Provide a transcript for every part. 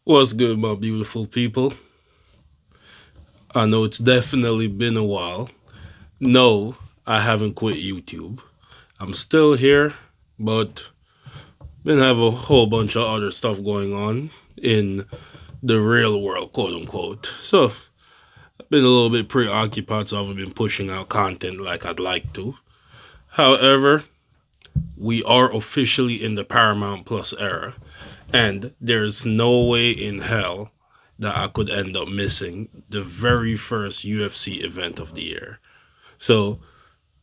What's good, my beautiful people? I know it's definitely been a while. No, I haven't quit YouTube. I'm still here, but been have a whole bunch of other stuff going on in the real world, quote unquote. So I've been a little bit preoccupied, so I haven't been pushing out content like I'd like to. However, we are officially in the Paramount Plus era, and there's no way in hell that I could end up missing the very first UFC event of the year. So,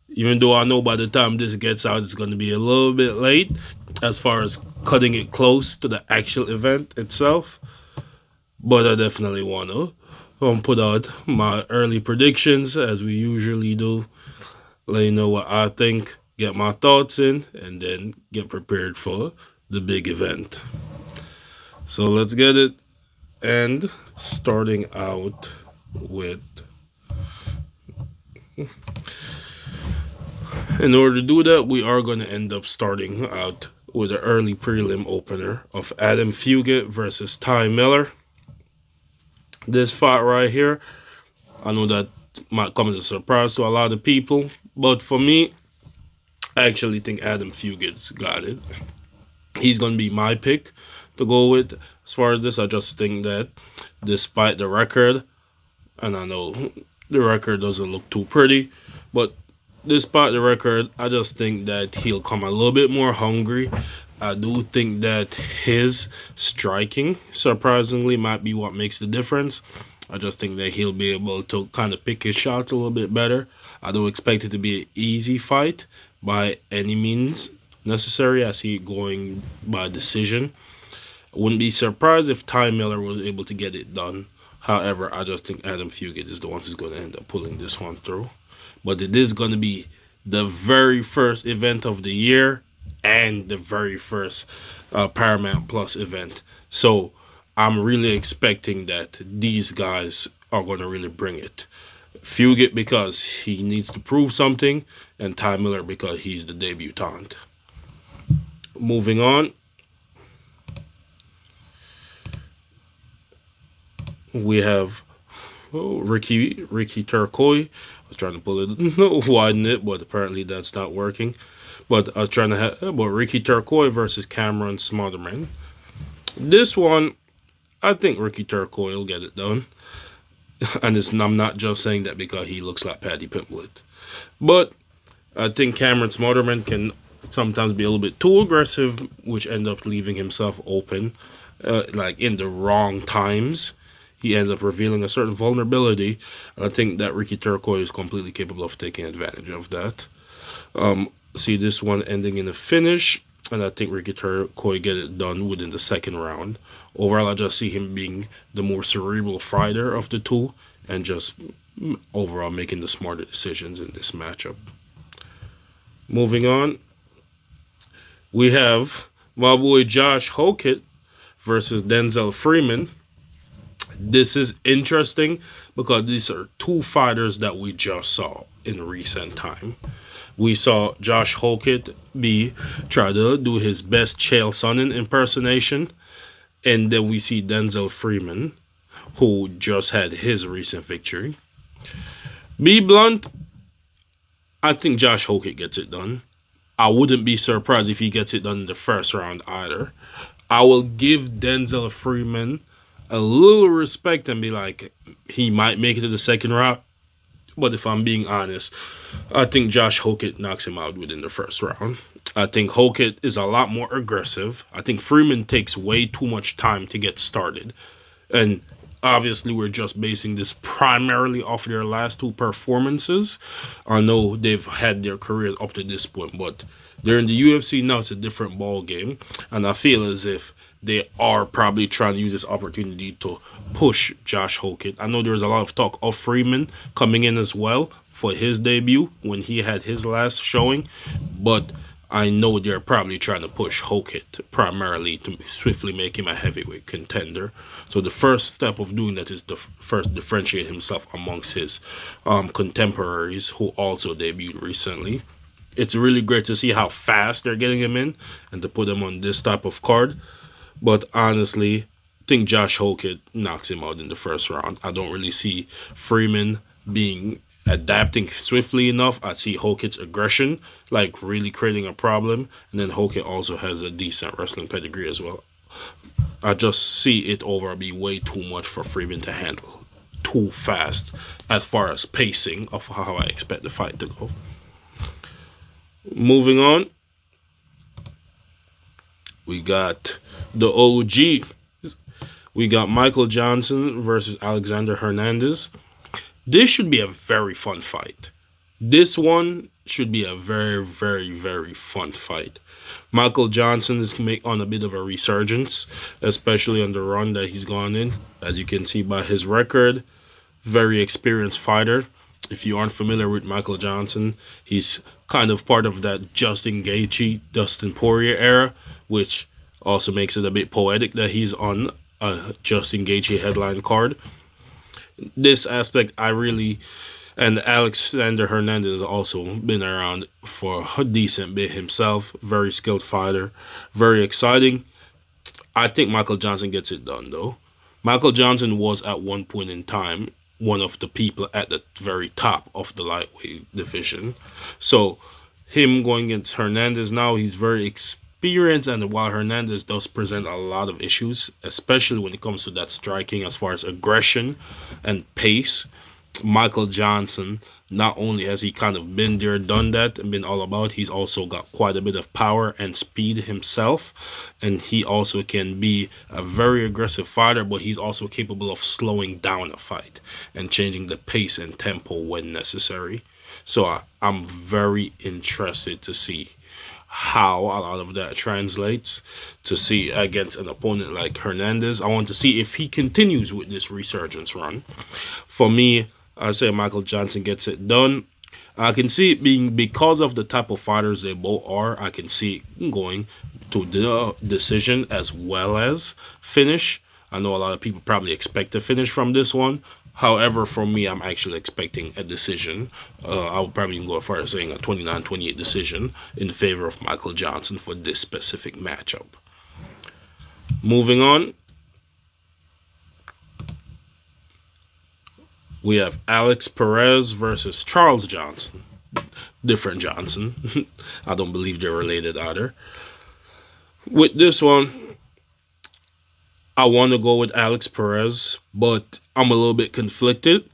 even though I know by the time this gets out, it's going to be a little bit late as far as cutting it close to the actual event itself, but I definitely want to put out my early predictions as we usually do, let you know what I think, get my thoughts in, and then get prepared for the big event. So let's get it. And starting out with, in order to do that, we are going to end up starting out with an early prelim opener of Adam Fugit versus Ty Miller. This fight right here, I know that might come as a surprise to a lot of people, but for me, I actually think Adam Fugit's got it. He's going to be my pick to go with. As far as this, I just think that despite the record, and I know the record doesn't look too pretty, but despite the record, I just think that he'll come a little bit more hungry. I do think that his striking, surprisingly, might be what makes the difference. I just think that he'll be able to kind of pick his shots a little bit better. I don't expect it to be an easy fight by any means necessary. I see it going by decision. I wouldn't be surprised if Ty Miller was able to get it done. However, I just think Adam Fugit is the one who's going to end up pulling this one through. But it is going to be the very first event of the year and the very first Paramount Plus event. So I'm really expecting that these guys are going to really bring it. Fugit because he needs to prove something, and Ty Miller because he's the debutant. Moving on, we have Ricky Turcoy. I was trying to pull it, widen it, but apparently that's not working. But I was trying to have Ricky Turcoy versus Cameron Smotherman. This one, I think Ricky Turcoy will get it done. And I'm not just saying that because he looks like Paddy Pimblett. But I think Cameron Smotherman can sometimes be a little bit too aggressive, which end up leaving himself open, like in the wrong times. He ends up revealing a certain vulnerability, and I think that Ricky Turcoy is completely capable of taking advantage of that. See this one ending in a finish, and I think Ricky Turcoy get it done within the second round. Overall, I just see him being the more cerebral fighter of the two, and just overall making the smarter decisions in this matchup. Moving on, we have my boy Josh Hokett versus Denzel Freeman. This is interesting because these are two fighters that we just saw in recent time. We saw Josh Hokett try to do his best Chael Sonnen impersonation, and then we see Denzel Freeman, who just had his recent victory. Be blunt, I think Josh Hokett gets it done. I wouldn't be surprised if he gets it done in the first round either. I will give Denzel Freeman a little respect and be like, he might make it to the second round. But if I'm being honest, I think Josh Hokett knocks him out within the first round. I think Hokett is a lot more aggressive. I think Freeman takes way too much time to get started. And obviously, we're just basing this primarily off their last two performances. I know they've had their careers up to this point, but they're in the UFC now. It's a different ball game. And I feel as if they are probably trying to use this opportunity to push Josh Hokett. I know there's a lot of talk of Freeman coming in as well for his debut when he had his last showing, but I know they're probably trying to push Hokett primarily to swiftly make him a heavyweight contender. So the first step of doing that is to first differentiate himself amongst his contemporaries who also debuted recently. It's really great to see how fast they're getting him in and to put him on this type of card. But honestly, think Josh Hokett knocks him out in the first round. I don't really see Freeman adapting swiftly enough. I see Hokett's aggression like really creating a problem, and then Hokett also has a decent wrestling pedigree as well. I just see it overall be way too much for Freeman to handle, too fast as far as pacing of how I expect the fight to go. Moving on, we got the OG. We got Michael Johnson versus Alexander Hernandez. This should be a very fun fight. This one should be a very, very, very fun fight. Michael Johnson is on a bit of a resurgence, especially on the run that he's gone in. As you can see by his record, very experienced fighter. If you aren't familiar with Michael Johnson, he's kind of part of that Justin Gaethje, Dustin Poirier era, which also makes it a bit poetic that he's on a Justin Gaethje headline card. This aspect, and Alexander Hernandez has also been around for a decent bit himself. Very skilled fighter, very exciting. I think Michael Johnson gets it done, though. Michael Johnson was at one point in time one of the people at the very top of the lightweight division. So him going against Hernandez now, he's very experienced, and while Hernandez does present a lot of issues, especially when it comes to that striking as far as aggression and pace, Michael Johnson, not only has he kind of been there, done that, and been all about, he's also got quite a bit of power and speed himself. And he also can be a very aggressive fighter, but he's also capable of slowing down a fight and changing the pace and tempo when necessary. So I'm very interested to see how a lot of that translates to see against an opponent like Hernandez. I want to see if he continues with this resurgence run. For me, I say Michael Johnson gets it done. I can see it being, because of the type of fighters they both are, I can see it going to the decision as well as finish. I know a lot of people probably expect a finish from this one. However, for me, I'm actually expecting a decision. I would probably even go as far as saying a 29-28 decision in favor of Michael Johnson for this specific matchup. Moving on, we have Alex Perez versus Charles Johnson. Different Johnson. I don't believe they're related either. With this one, I want to go with Alex Perez, but I'm a little bit conflicted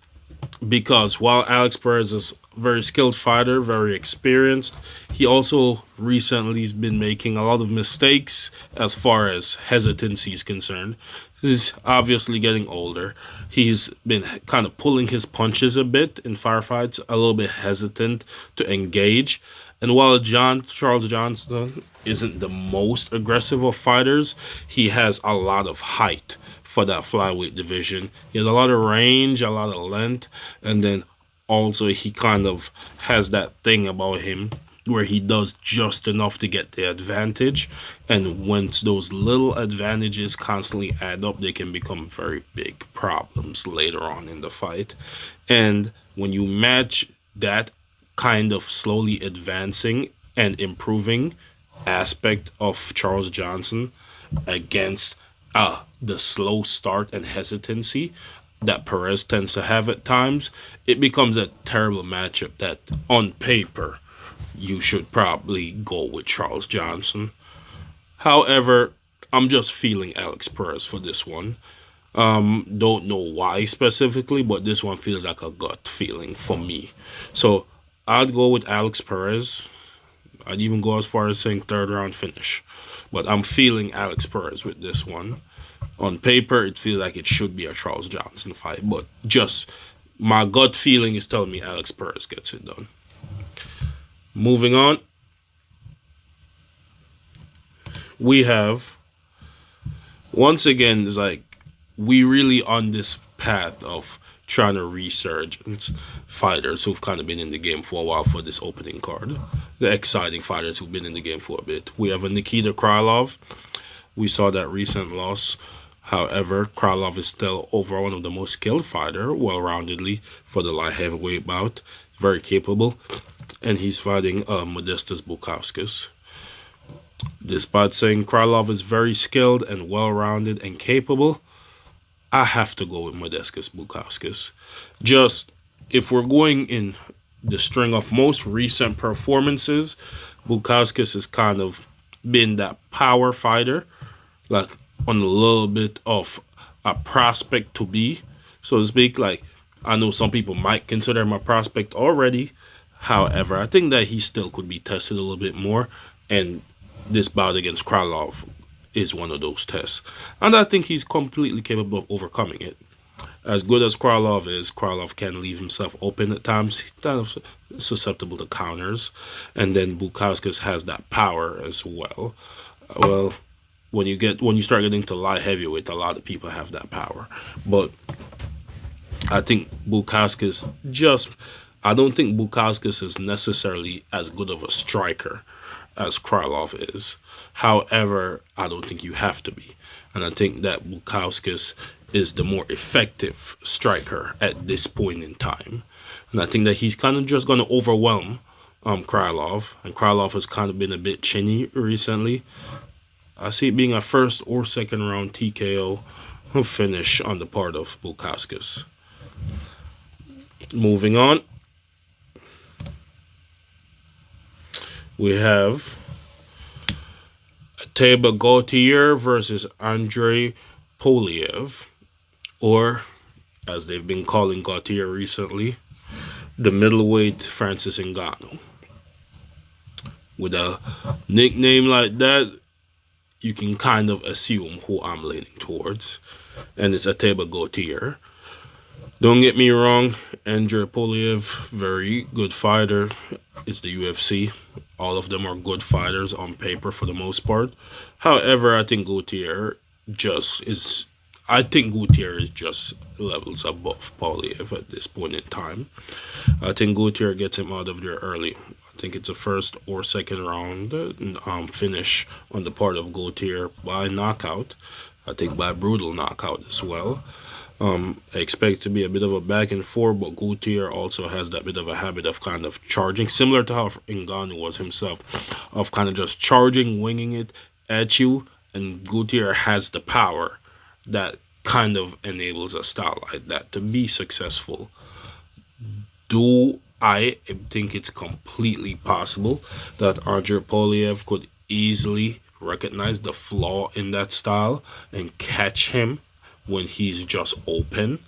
because while Alex Perez is a very skilled fighter, very experienced, he also recently has been making a lot of mistakes as far as hesitancy is concerned. He's obviously getting older. He's been kind of pulling his punches a bit in firefights, a little bit hesitant to engage. And while Charles Johnson isn't the most aggressive of fighters, he has a lot of height for that flyweight division. He has a lot of range, a lot of length, and then also he kind of has that thing about him where he does just enough to get the advantage. And once those little advantages constantly add up, they can become very big problems later on in the fight. And when you match that kind of slowly advancing and improving aspect of Charles Johnson against the slow start and hesitancy that Perez tends to have at times, it becomes a terrible matchup that on paper you should probably go with Charles Johnson. However, I'm just feeling Alex Perez for this one. Don't know why specifically, but this one feels like a gut feeling for me. So I'd go with Alex Perez. I'd even go as far as saying third round finish. But I'm feeling Alex Perez with this one. On paper, it feels like it should be a Charles Johnson fight. But just my gut feeling is telling me Alex Perez gets it done. Moving on. We have, once again, it's like we really on this path of trying to resurgence fighters who've kind of been in the game for a while for this opening card. The exciting fighters who've been in the game for a bit. We have a Nikita Krylov. We saw that recent loss. However, Krylov is still overall one of the most skilled fighter, well-roundedly, for the light heavyweight bout. Very capable. And he's fighting Modestas Bukauskas. Despite saying Krylov is very skilled and well-rounded and capable, I have to go with Modestas Bukauskas. Just if we're going in the string of most recent performances, Bukauskas has kind of been that power fighter, like on a little bit of a prospect to be, so to speak. Like, I know some people might consider him a prospect already. However, I think that he still could be tested a little bit more, and this bout against Krylov is one of those tests. And I think he's completely capable of overcoming it. As good as Krylov is, Krylov can leave himself open at times. He's kind of susceptible to counters. And then Bukauskas has that power as well. Well, when you start getting to light heavyweight, a lot of people have that power. But I think Bukauskas I don't think Bukauskas is necessarily as good of a striker as Krylov is. However, I don't think you have to be. And I think that Bukauskas is the more effective striker at this point in time. And I think that he's kind of just going to overwhelm Krylov. And Krylov has kind of been a bit chinny recently. I see it being a first or second round TKO finish on the part of Bukauskas. Moving on, we have Gaethje versus Andrei Poliev, or as they've been calling Gaethje recently, the middleweight Francis Ngannou. With a nickname like that, you can kind of assume who I'm leaning towards, and it's Gaethje. Don't get me wrong, Andrei Poliev, very good fighter. It's the UFC. All of them are good fighters on paper for the most part. However, I think Gaethje is just levels above Poliev at this point in time. I think Gaethje gets him out of there early. I think it's a first or second round finish on the part of Gaethje by knockout. I think by brutal knockout as well. I expect to be a bit of a back and forth, but Gaethje also has that bit of a habit of kind of charging, similar to how Ngannou was himself, of kind of just charging, winging it at you, and Gaethje has the power that kind of enables a style like that to be successful. Do I think it's completely possible that Andrei Poliev could easily recognize the flaw in that style and catch him when he's just open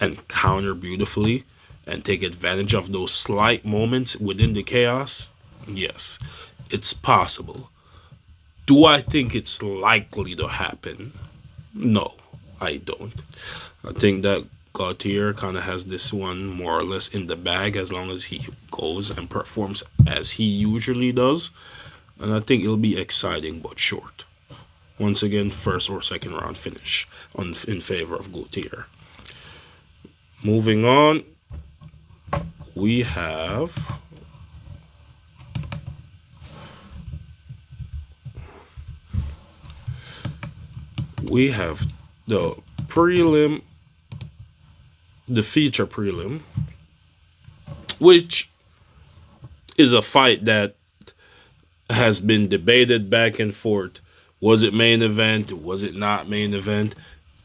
and counter beautifully and take advantage of those slight moments within the chaos? Yes, it's possible. Do I think it's likely to happen? No, I don't. I think that Gaethje kind of has this one more or less in the bag as long as he goes and performs as he usually does. And I think it'll be exciting but short. Once again, first or second round finish in favor of Gaethje. Moving on, we have the prelim, the feature prelim, which is a fight that has been debated back and forth. Was it main event? Was it not main event?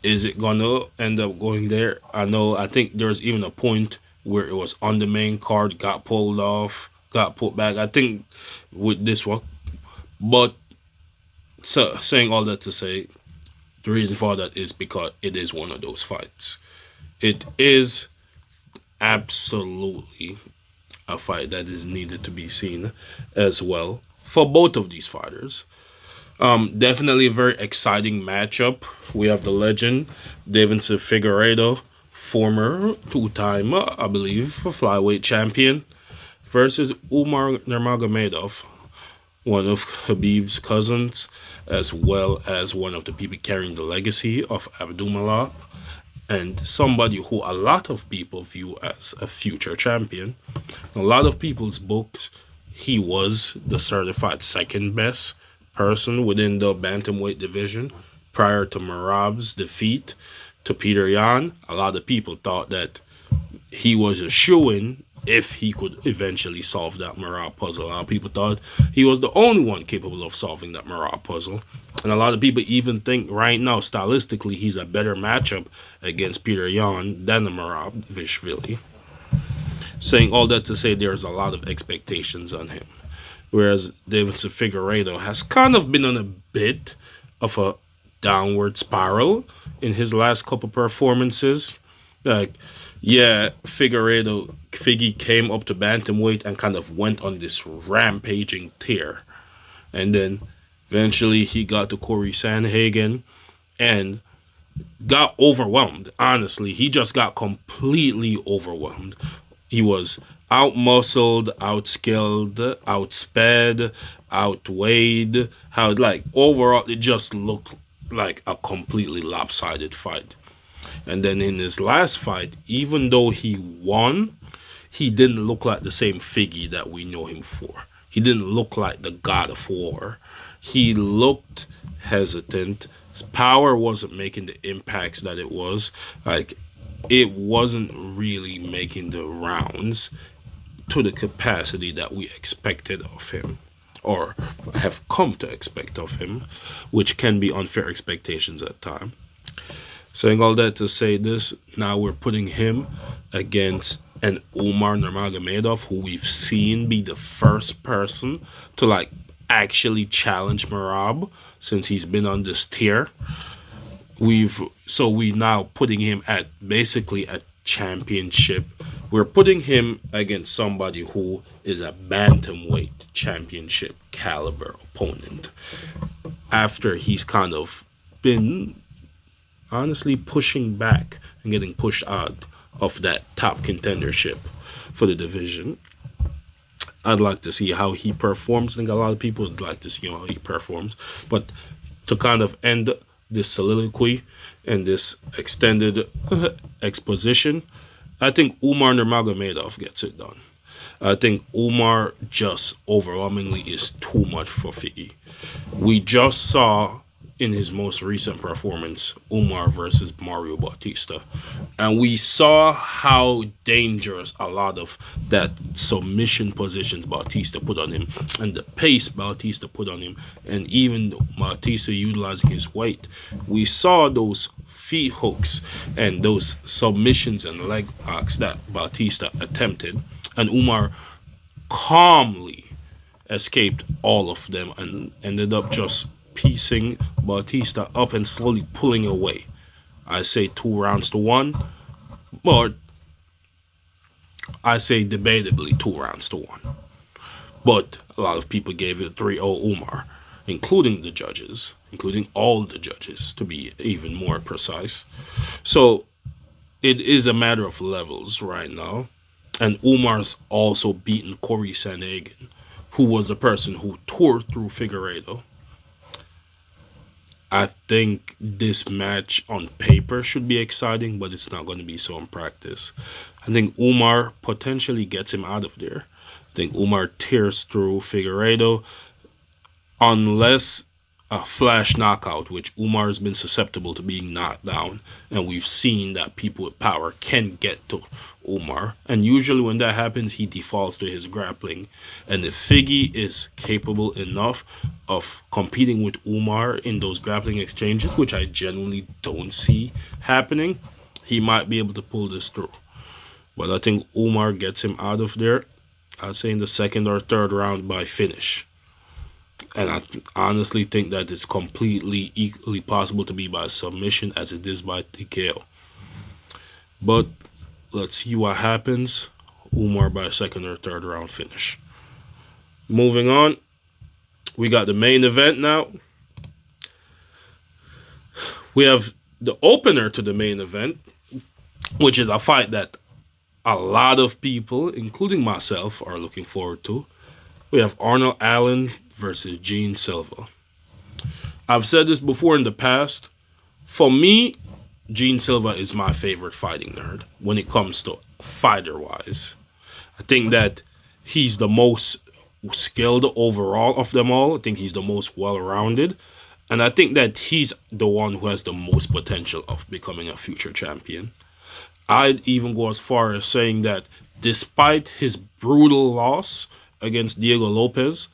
Is it going to end up going there? I think there's even a point where it was on the main card, got pulled off, got put back. I think with this one. But so, saying all that to say, the reason for that is because it is one of those fights. It is absolutely a fight that is needed to be seen as well for both of these fighters. Definitely a very exciting matchup. We have the legend, Davinson Figueiredo, former two-time, I believe, flyweight champion, versus Umar Nurmagomedov, one of Khabib's cousins, as well as one of the people carrying the legacy of Abdulmalak, and somebody who a lot of people view as a future champion. In a lot of people's books, he was the certified second best person within the bantamweight division prior to Merab's defeat to Peter Yan. A lot of people thought that he was a shoo-in if he could eventually solve that Merab puzzle. A lot of people thought he was the only one capable of solving that Merab puzzle. And a lot of people even think right now, stylistically, he's a better matchup against Peter Yan than the Merab-Vishvili. Saying all that to say there's a lot of expectations on him. Whereas Deiveson Figueiredo has kind of been on a bit of a downward spiral in his last couple performances. Like, yeah, Figgy came up to bantamweight and kind of went on this rampaging tear. And then eventually he got to Corey Sandhagen and got overwhelmed. Honestly, he just got completely overwhelmed. He was out-muscled, outskilled, outsped, outweighed. How, like, overall, it just looked like a completely lopsided fight. And then in his last fight, even though he won, he didn't look like the same Figgy that we know him for. He didn't look like the God of War. He looked hesitant. His power wasn't making the impacts that it was. Like, it wasn't really making the rounds to the capacity that we expected of him, or have come to expect of him, which can be unfair expectations at times. Saying all that to say this, now we're putting him against an Umar Nurmagomedov, who we've seen be the first person to like actually challenge Merab since he's been on this tier. We now putting him at basically a championship. We're putting him against somebody who is a bantamweight championship caliber opponent after he's kind of been honestly pushing back and getting pushed out of that top contendership for the division. I'd like to see how he performs. I think a lot of people would like to see how he performs. But to kind of end this soliloquy and this extended exposition, I think Umar Nurmagomedov gets it done. I think Umar just overwhelmingly is too much for Figgy. We just saw in his most recent performance, Umar versus Mario Bautista. And we saw how dangerous a lot of that submission positions Bautista put on him, and the pace Bautista put on him, and even Bautista utilizing his weight. We saw those feet hooks and those submissions and leg locks that Bautista attempted, and Umar calmly escaped all of them and ended up just piecing Bautista up and slowly pulling away. I say 2-1, but I say debatably 2-1. But a lot of people gave it 3-0 Umar, including the judges, including all the judges, to be even more precise. So it is a matter of levels right now. And Umar's also beaten Corey Sandhagen, who was the person who tore through Figueiredo. I think this match on paper should be exciting, but it's not going to be so in practice. I think Umar potentially gets him out of there. I think Umar tears through Figueiredo unless a flash knockout, which Umar has been susceptible to being knocked down. And we've seen that people with power can get to Umar. And usually when that happens, he defaults to his grappling. And if Figgy is capable enough of competing with Umar in those grappling exchanges, which I genuinely don't see happening, he might be able to pull this through. But I think Umar gets him out of there, I'd say in the second or third round by finish. And I honestly think that it's completely equally possible to be by submission as it is by TKO. But let's see what happens. Umar by second or third round finish. Moving on, we got the main event now. We have the opener to the main event, which is a fight that a lot of people, including myself, are looking forward to. We have Arnold Allen versus Gene Silva. I've said this before in the past. For me, Gene Silva is my favorite fighting nerd when it comes to fighter-wise. I think that he's the most skilled overall of them all. I think he's the most well-rounded. And I think that he's the one who has the most potential of becoming a future champion. I'd even go as far as saying that despite his brutal loss against Diego Lopez,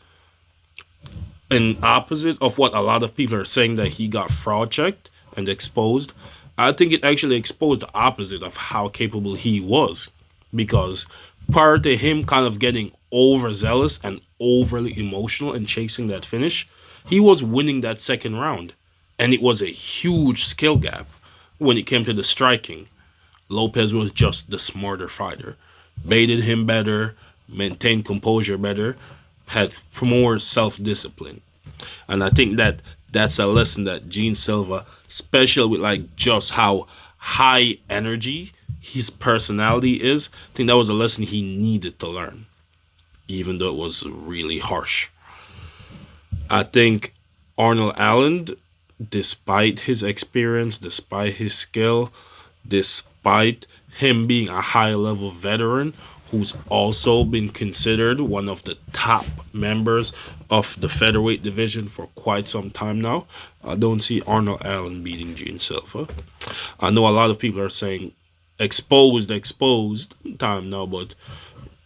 in opposite of what a lot of people are saying that he got fraud checked and exposed, I think it actually exposed the opposite of how capable he was. Because prior to him kind of getting overzealous and overly emotional and chasing that finish, he was winning that second round. And it was a huge skill gap when it came to the striking. Lopez was just the smarter fighter. Baited him better, maintained composure better, had more self-discipline. And I think that that's a lesson that Gene Silva, especially with like just how high energy his personality is, I think that was a lesson he needed to learn, even though it was really harsh. I think Arnold Allen, despite his experience, despite his skill, despite him being a high-level veteran who's also been considered one of the top members of the featherweight division for quite some time now, I don't see Arnold Allen beating Gene Silva. I know a lot of people are saying exposed time now, but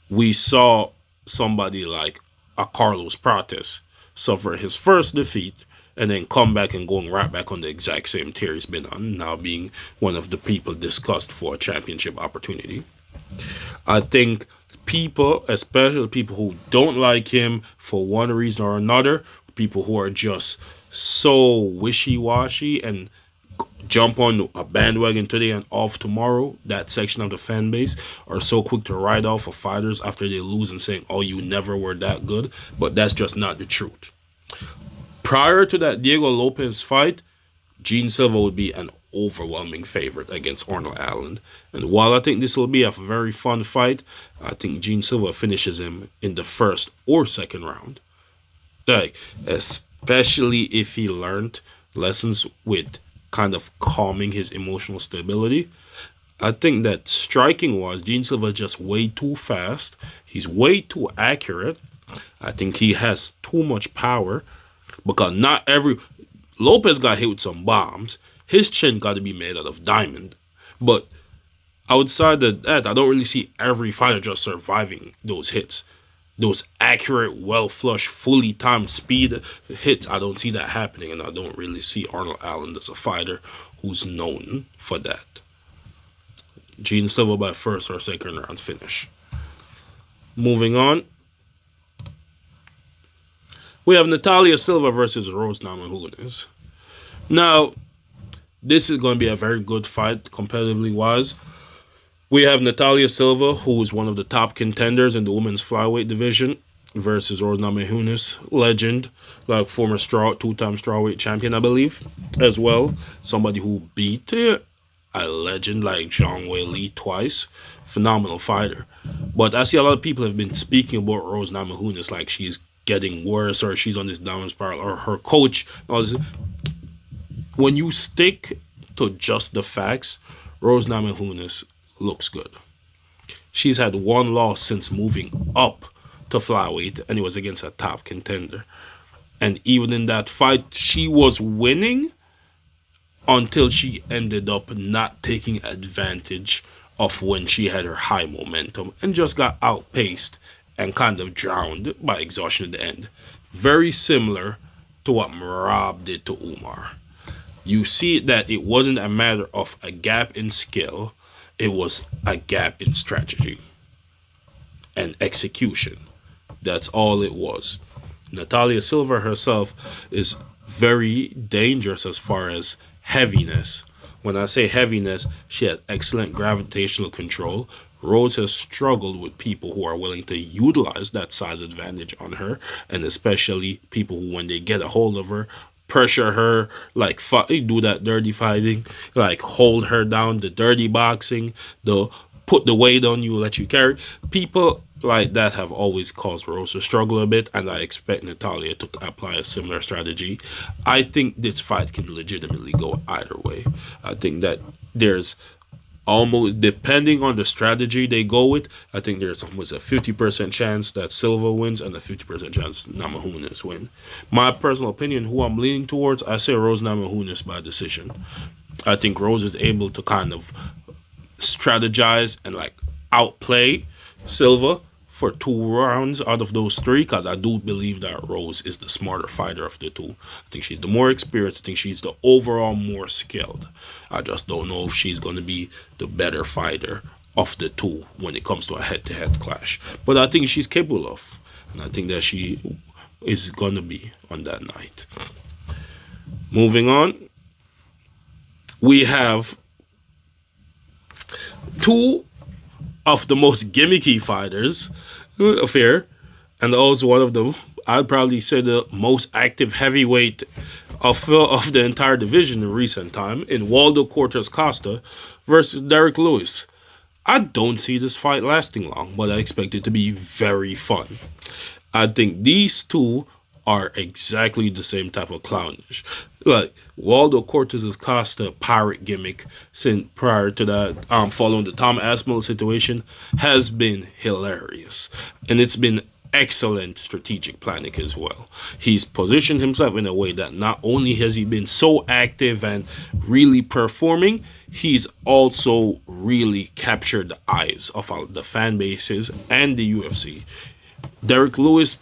we saw somebody like a Carlos Prates suffer his first defeat and then come back and going right back on the exact same tier he's been on, now being one of the people discussed for a championship opportunity. I think people, especially people who don't like him for one reason or another, people who are just so wishy-washy and jump on a bandwagon today and off tomorrow, that section of the fan base are so quick to write off of fighters after they lose and saying, oh, you never were that good. But that's just not the truth. Prior to that Diego Lopez fight, Gene Silva would be an overwhelming favorite against Arnold Allen. And while I think this will be a very fun fight, I think Gene Silva finishes him in the first or second round. Like, especially if he learned lessons with kind of calming his emotional stability. I think that striking-wise, Gene Silva just way too fast. He's way too accurate. I think he has too much power. Because not every... Lopez got hit with some bombs. His chin got to be made out of diamond. But outside of that, I don't really see every fighter just surviving those hits. Those accurate, well-flushed, fully timed speed hits, I don't see that happening. And I don't really see Arnold Allen as a fighter who's known for that. Gene Silva by first or second round finish. Moving on. We have Natalia Silva versus Rose Namajunas. Now, this is going to be a very good fight, competitively wise. We have Natalia Silva, who is one of the top contenders in the women's flyweight division, versus Rose Namajunas, legend, like former two-time strawweight champion, I believe, as well. Somebody who beat a legend like Zhang Weili twice. Phenomenal fighter. But I see a lot of people have been speaking about Rose Namajunas like she's getting worse or she's on this downward spiral or her coach. When you stick to just the facts, Rose Namajunas looks good. She's had one loss since moving up to flyweight, and it was against a top contender. And even in that fight, she was winning until she ended up not taking advantage of when she had her high momentum and just got outpaced and kind of drowned by exhaustion at the end. Very similar to what Merab did to Umar. You see that it wasn't a matter of a gap in skill, it was a gap in strategy and execution. That's all it was. Natalia Silva herself is very dangerous as far as heaviness. When I say heaviness, she has excellent gravitational control. Rose has struggled with people who are willing to utilize that size advantage on her, and especially people who, when they get a hold of her, pressure her, like do that dirty fighting, like hold her down, the dirty boxing, the put the weight on you, let you carry. People like that have always caused Rose to struggle a bit, and I expect Natalia to apply a similar strategy. I think this fight can legitimately go either way. I think that there's almost, depending on the strategy they go with, I think there's almost a 50% chance that Silva wins and a 50% chance Namajunas win. My personal opinion, who I'm leaning towards, I say Rose Namajunas by decision. I think Rose is able to kind of strategize and like outplay Silva for 2 rounds out of those three, because I do believe that Rose is the smarter fighter of the two. I think she's the more experienced. I think she's the overall more skilled. I just don't know if she's going to be the better fighter of the two when it comes to a head-to-head clash. But I think she's capable of, and I think that she is going to be on that night. Moving on, we have two of the most gimmicky fighters of here, and also one of them, I'd probably say the most active heavyweight of the entire division in recent time, in Waldo Cortez Costa versus Derek Lewis. I don't see this fight lasting long, but I expect it to be very fun. I think these two are exactly the same type of clownish. Like Waldo Cortez's Costa pirate gimmick since prior to that, following the Tom Aspinall situation, has been hilarious. And it's been excellent strategic planning as well. He's positioned himself in a way that not only has he been so active and really performing, he's also really captured the eyes of the fan bases and the UFC. Derek Lewis,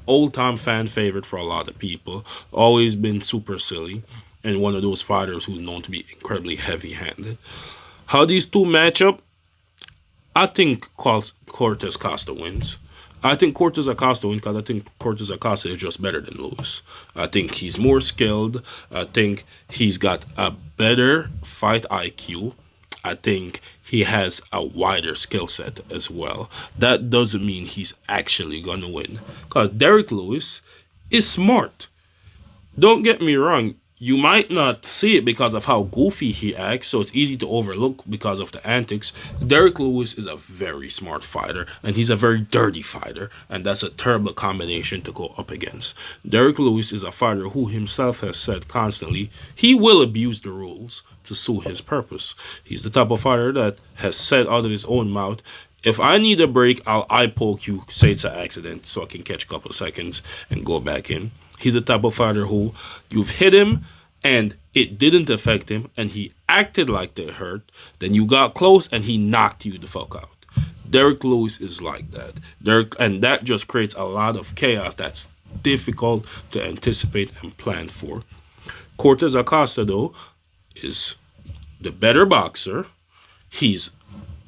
old-time fan favorite for a lot of people, always been super silly, and one of those fighters who's known to be incredibly heavy-handed. How these two match up? I think Cortez Costa wins. I think Cortez Acosta wins because I think Cortez Acosta is just better than Lewis. I think he's more skilled. I think he's got a better fight IQ. I think he has a wider skill set as well. That doesn't mean he's actually going to win. Because Derek Lewis is smart. Don't get me wrong. You might not see it because of how goofy he acts, so it's easy to overlook because of the antics. Derek Lewis is a very smart fighter, and he's a very dirty fighter, and that's a terrible combination to go up against. Derek Lewis is a fighter who himself has said constantly he will abuse the rules to suit his purpose. He's the type of fighter that has said out of his own mouth, if I need a break, I'll eye poke you, say it's an accident, so I can catch a couple of seconds and go back in. He's the type of fighter who you've hit him and it didn't affect him and he acted like it hurt. Then you got close and he knocked you the fuck out. Derek Lewis is like that. And that just creates a lot of chaos that's difficult to anticipate and plan for. Cortez Acosta, though, is the better boxer. He's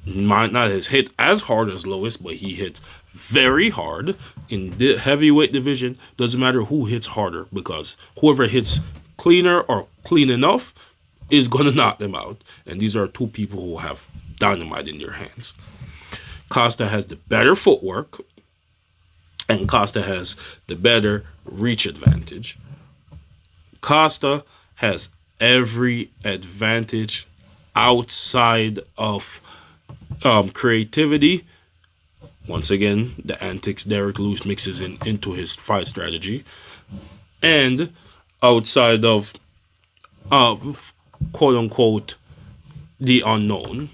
might not has hit as hard as Lewis, but he hits very hard in the heavyweight division. Doesn't matter who hits harder, because whoever hits cleaner or clean enough is going to knock them out. And these are two people who have dynamite in their hands. Costa has the better footwork, and Costa has the better reach advantage. Costa has every advantage outside of creativity. Once again, the antics Derek Lewis mixes into his fight strategy, and outside of quote unquote the unknown.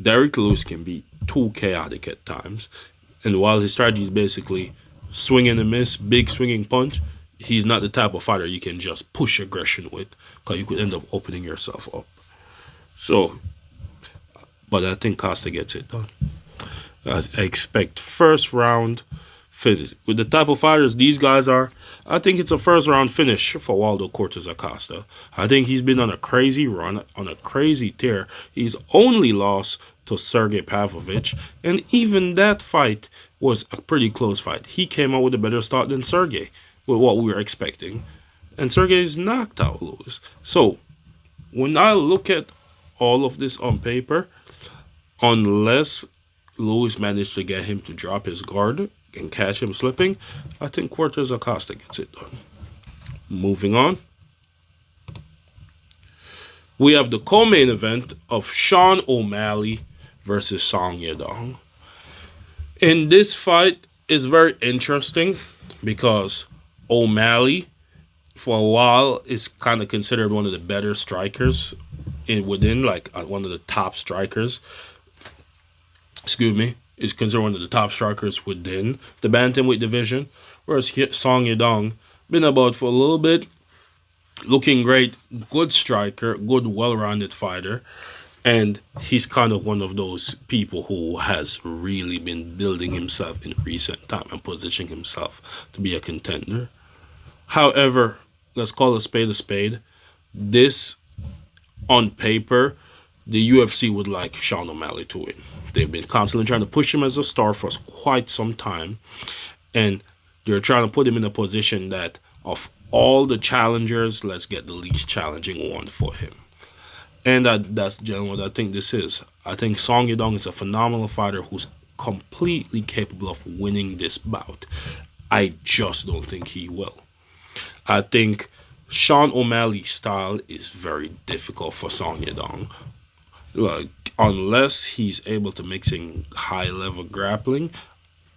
Derek Lewis can be too chaotic at times, and while his strategy is basically swing and a miss, big swinging punch, he's not the type of fighter you can just push aggression with, because you could end up opening yourself up. So, but I think Costa gets it done. I expect first round finish. With the type of fighters these guys are, I think it's a first round finish for Waldo Cortez Acosta. I think he's been on a crazy run, on a crazy tear. He's only lost to Sergey Pavlovich, and even that fight was a pretty close fight. He came out with a better start than Sergey, with what we were expecting. And Sergey's knocked out Lewis. So, when I look at all of this on paper, unless Lewis managed to get him to drop his guard and catch him slipping, I think Cortez Acosta gets it done. Moving on, we have the co-main event of Sean O'Malley versus Song Yadong. And this fight is very interesting because O'Malley, for a while, is kind of considered one of the better strikers one of the top strikers. Is considered one of the top strikers within the bantamweight division, whereas Song Yadong been about for a little bit, looking great, good striker, good well-rounded fighter, And he's kind of one of those people who has really been building himself in recent time and positioning himself to be a contender. However, let's call a spade a spade. This, on paper, the UFC would like Sean O'Malley to win. They've been constantly trying to push him as a star for quite some time. And they're trying to put him in a position that of all the challengers, let's get the least challenging one for him. And that's generally what I think this is. I think Song Yadong is a phenomenal fighter who's completely capable of winning this bout. I just don't think he will. I think Sean O'Malley's style is very difficult for Song Yadong. Like, unless he's able to mix in high-level grappling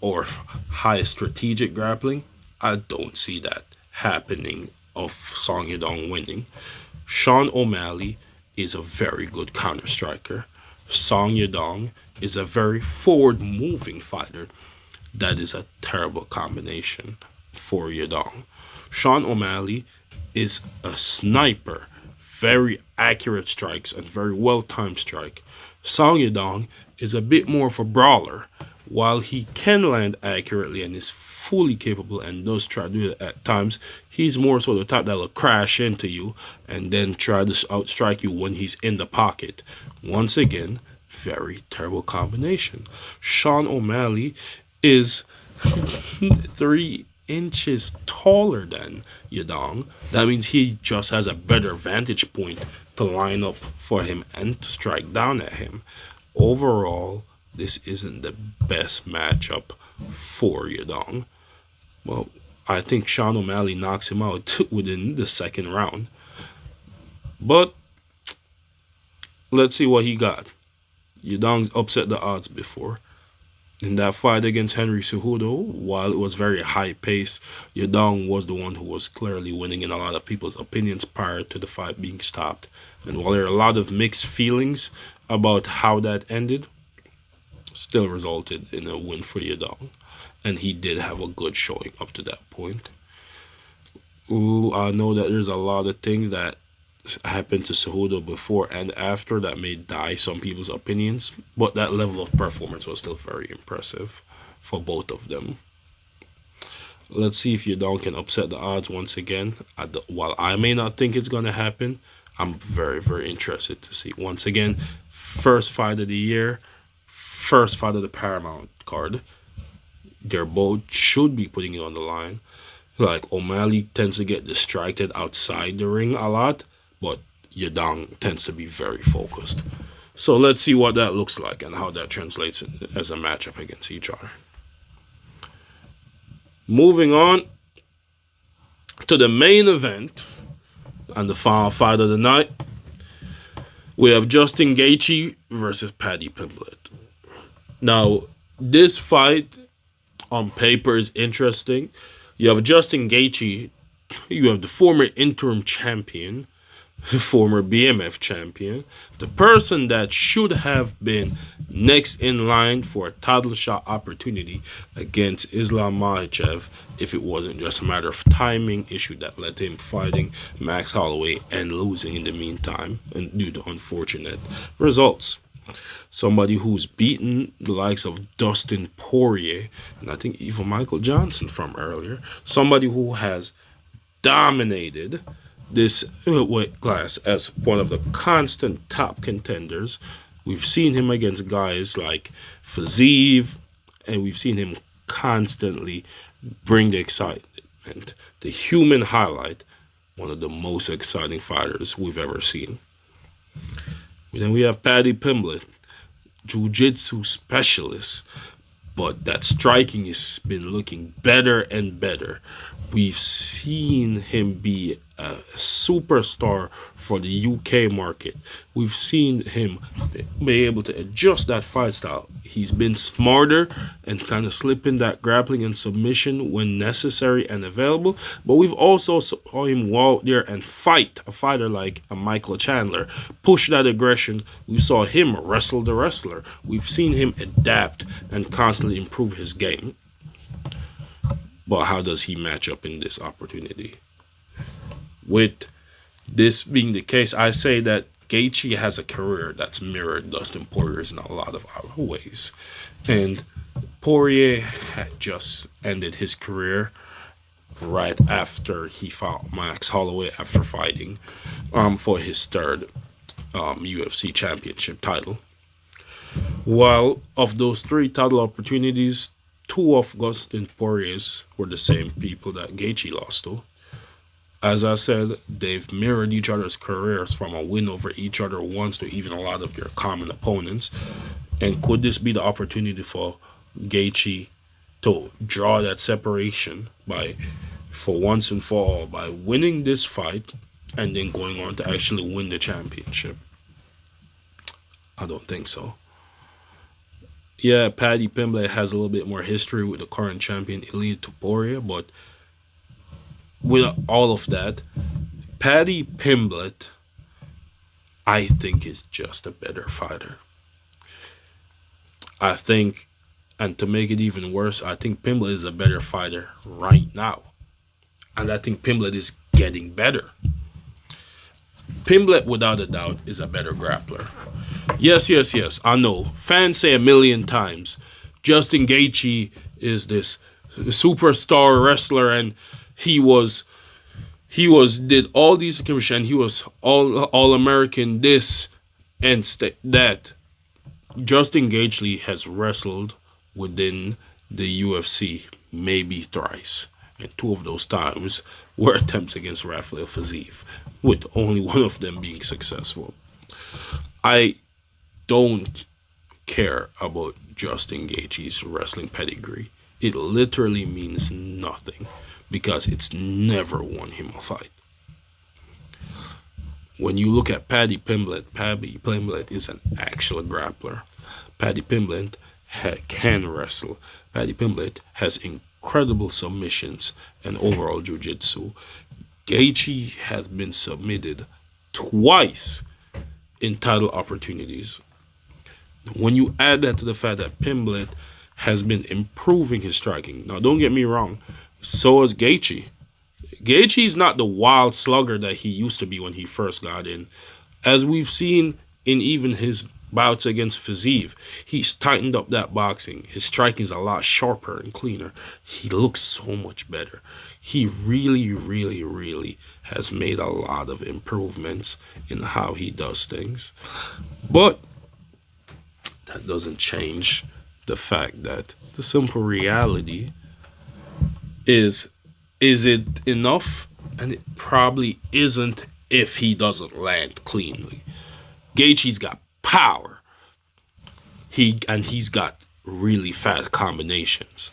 or high strategic grappling, I don't see that happening of Song Yadong winning. Sean O'Malley is a very good counter striker. Song Yadong is a very forward-moving fighter. That is a terrible combination for Yadong. Sean O'Malley is a sniper, very accurate strikes and very well-timed strike. Song Yadong is a bit more of a brawler. While he can land accurately and is fully capable and does try to do it at times, he's more so the type that will crash into you and then try to outstrike you when he's in the pocket. Once again, very terrible combination. Sean O'Malley is 3 inches taller than Yadong. That means he just has a better vantage point to line up for him and to strike down at him. Overall, this isn't the best matchup for Yadong. Well, I think Sean O'Malley knocks him out within the second round. But let's see what he got. Yadong's upset the odds before. In that fight against Henry Cejudo, while it was very high-paced, Yadong was the one who was clearly winning in a lot of people's opinions prior to the fight being stopped. And while there are a lot of mixed feelings about how that ended, still resulted in a win for Yadong. And he did have a good showing up to that point. I know that there's a lot of things that happened to Cejudo before and after that may dye some people's opinions, but that level of performance was still very impressive for both of them. Let's see if Yadong can upset the odds once again. While I may not think it's going to happen, I'm very, very interested to see. Once again, first fight of the year, first fight of the Paramount card. They're both should be putting it on the line. Like, O'Malley tends to get distracted outside the ring a lot, but Yadong tends to be very focused. So let's see what that looks like and how that translates as a matchup against each other. Moving on to the main event and the final fight of the night, we have Justin Gaethje versus Paddy Pimblett. Now, this fight on paper is interesting. You have Justin Gaethje, you have the former interim champion, former BMF champion, the person that should have been next in line for a title shot opportunity against Islam Makhachev if it wasn't just a matter of timing issue that led to him fighting Max Holloway and losing in the meantime and due to unfortunate results. Somebody who's beaten the likes of Dustin Poirier and I think even Michael Johnson from earlier. Somebody who has dominated this weight class as one of the constant top contenders. We've seen him against guys like Fiziev, and we've seen him constantly bring the excitement. The human highlight, one of the most exciting fighters we've ever seen. Then we have Paddy Pimblett, jiu-jitsu specialist, but that striking has been looking better and better. We've seen him be a superstar for the UK market. We've seen him be able to adjust that fight style. He's been smarter and kind of slipping that grappling and submission when necessary and available. But we've also saw him go out there and fight a fighter like a Michael Chandler, push that aggression. We saw him wrestle the wrestler. We've seen him adapt and constantly improve his game. But how does he match up in this opportunity? With this being the case, I say that Gaethje has a career that's mirrored Dustin Poirier's in a lot of other ways. And Poirier had just ended his career right after he fought Max Holloway after fighting for his third UFC championship title. While of those three title opportunities, two of Dustin Poirier's were the same people that Gaethje lost to. As I said, they've mirrored each other's careers from a win over each other once to even a lot of their common opponents. And could this be the opportunity for Gaethje to draw that separation for once and for all, by winning this fight and then going on to actually win the championship? I don't think so. Yeah, Paddy Pimblett has a little bit more history with the current champion Ilia Topuria, but with all of that, Paddy Pimblett, I think, is just a better fighter. I think, and to make it even worse, I think Pimblett is a better fighter right now. And I think Pimblett is getting better. Pimblett, without a doubt, is a better grappler. Yes, I know. Fans say a million times, Justin Gaethje is this superstar wrestler, and he did all these accomplishments, and he was all American this and that. Justin Gaethje has wrestled within the UFC maybe thrice, and two of those times were attempts against Rafael Fiziev, with only one of them being successful. I don't care about Justin Gaethje's wrestling pedigree. It literally means nothing because it's never won him a fight. When you look at Paddy Pimblett is an actual grappler. Paddy Pimblett can wrestle. Paddy Pimblett has incredible submissions and overall jiu-jitsu. Gaethje has been submitted twice in title opportunities. When you add that to the fact that Pimblett has been improving his striking. Now, don't get me wrong. So is Gaethje. Gaethje's not the wild slugger that he used to be when he first got in. As we've seen in even his bouts against Fiziev, he's tightened up that boxing. His striking's a lot sharper and cleaner. He looks so much better. He really, really, really has made a lot of improvements in how he does things. But that doesn't change the fact that the simple reality is it enough? And it probably isn't if he doesn't land cleanly. Gaethje's got power. He's got really fast combinations.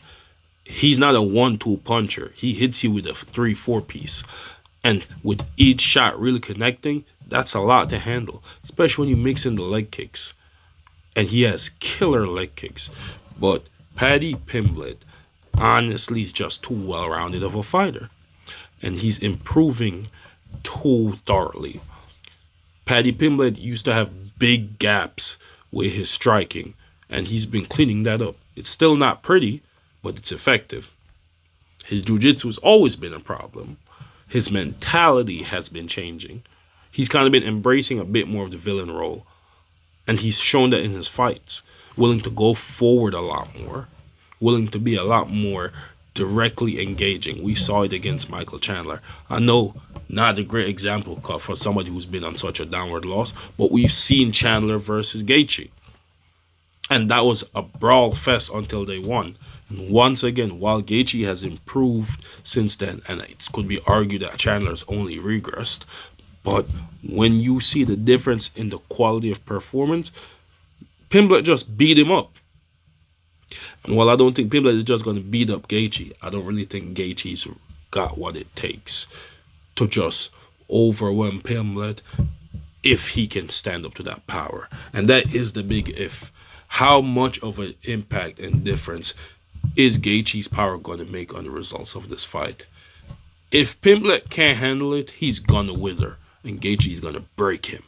He's not a 1-2 puncher. He hits you with a 3-4 piece. And with each shot really connecting, that's a lot to handle, especially when you mix in the leg kicks. And he has killer leg kicks. But Paddy Pimblett, honestly, is just too well-rounded of a fighter. And he's improving too thoroughly. Paddy Pimblett used to have big gaps with his striking, and he's been cleaning that up. It's still not pretty, but it's effective. His jiu-jitsu has always been a problem. His mentality has been changing. He's kind of been embracing a bit more of the villain role. And he's shown that in his fights. Willing to go forward a lot more. Willing to be a lot more directly engaging. We saw it against Michael Chandler. I know, not a great example for somebody who's been on such a downward loss, but we've seen Chandler versus Gaethje. And that was a brawl fest until they won. And once again, while Gaethje has improved since then, and it could be argued that Chandler's only regressed, but when you see the difference in the quality of performance, Pimblett just beat him up. And while I don't think Pimblett is just going to beat up Gaethje, I don't really think Gaethje's got what it takes to just overwhelm Pimblett if he can stand up to that power. And that is the big if. How much of an impact and difference is Gaethje's power going to make on the results of this fight? If Pimblett can't handle it, he's going to wither, and Gaethje's going to break him.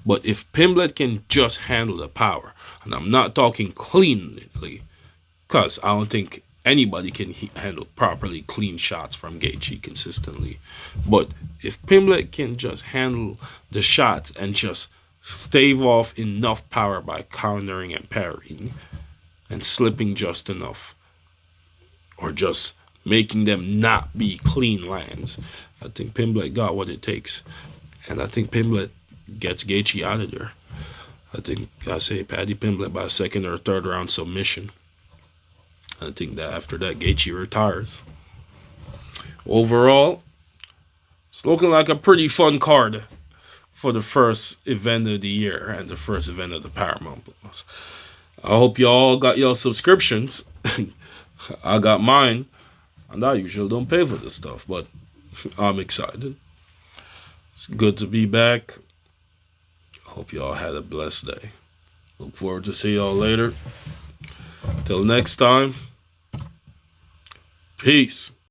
But if Pimblett can just handle the power, and I'm not talking cleanly, because I don't think anybody can handle properly clean shots from Gaethje consistently. But if Pimblett can just handle the shots and just stave off enough power by countering and parrying and slipping just enough, or just making them not be clean lands. I think Pimblett got what it takes, and I think Pimblett gets Gaethje out of there. I say Paddy Pimblett by a second or third round submission. I think that after that, Gaethje retires. Overall, it's looking like a pretty fun card for the first event of the year and the first event of the Paramount Plus. I hope y'all got your subscriptions. I got mine, and I usually don't pay for this stuff, but I'm excited. It's good to be back. Hope y'all had a blessed day. Look forward to see y'all later. Till next time, peace.